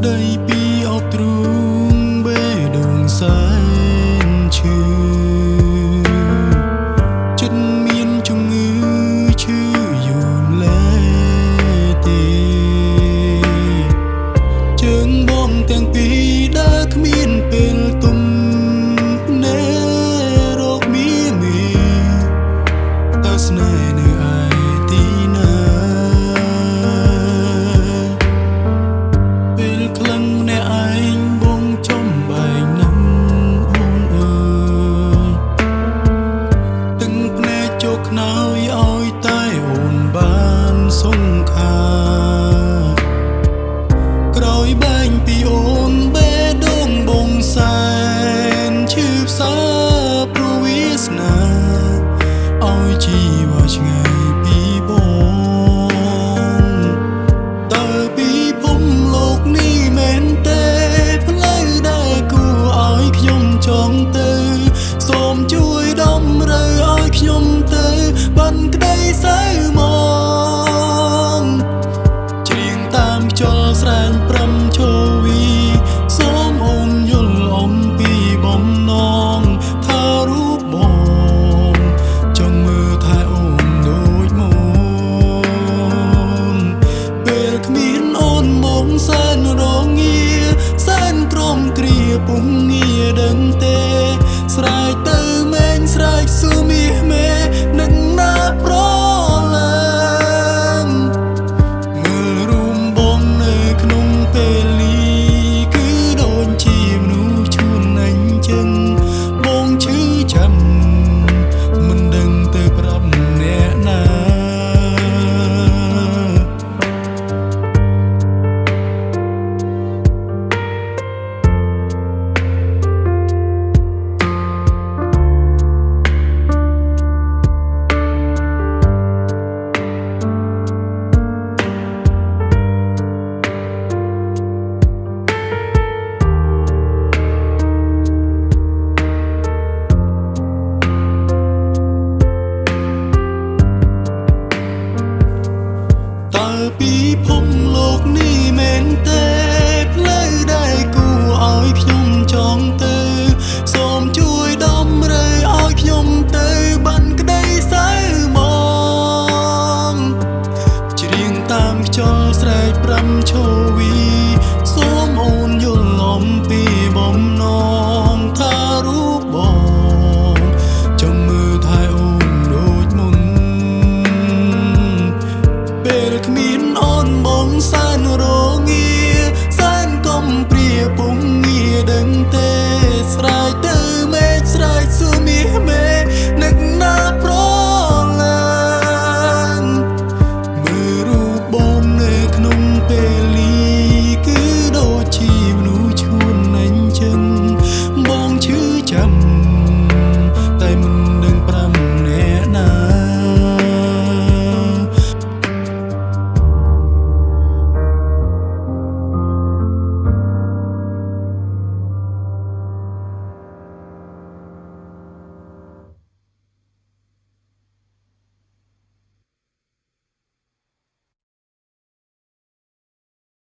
ដីពីអបទ្រូងបេះដូងសែនឈឺចិត្តមានជំងឺឈឺយូរលែទេជើងបងទាំងពីរដើរគ្មានពេលទុំណែរកមីតើស្នេហ៍នៅឯទីណាពេលក្លឹងម្នាក់ឯងបងចំបែងនឹងអូនអើយទឹកភ្នែកជោគខ្នើយឲ្យតែអូនបានសង្ខាក្រោយបែងពីអូនបេះដូងបងសែនឈឺផ្សាព្រោះវាសនាឲ្យជីវ៉ាឆ្ងាយពីបងតើពីភពលោកនេះមែនទេផ្លូវដែលគួរឲ្យខ្ញុំចង់ទៅសូមជួយតម្រូវឲ្យខ្ញុំទៅបានក្តីសៅមកច្រៀងតាមខ្យល់ស្រែងព្រំឈោវីសូមអូនយល់អំពីបំណងថារូបបងចង់មើលថែអូនដូចមុនពេលគ្មានអូនមកសែនរងាសែនក្រំគ្រាពុំងារដឹងទេស្រែកទៅមែងស្រែកសួរមាសមេនឹងណាប្រឡាំមើលរួមបងនៅក្នុងពេល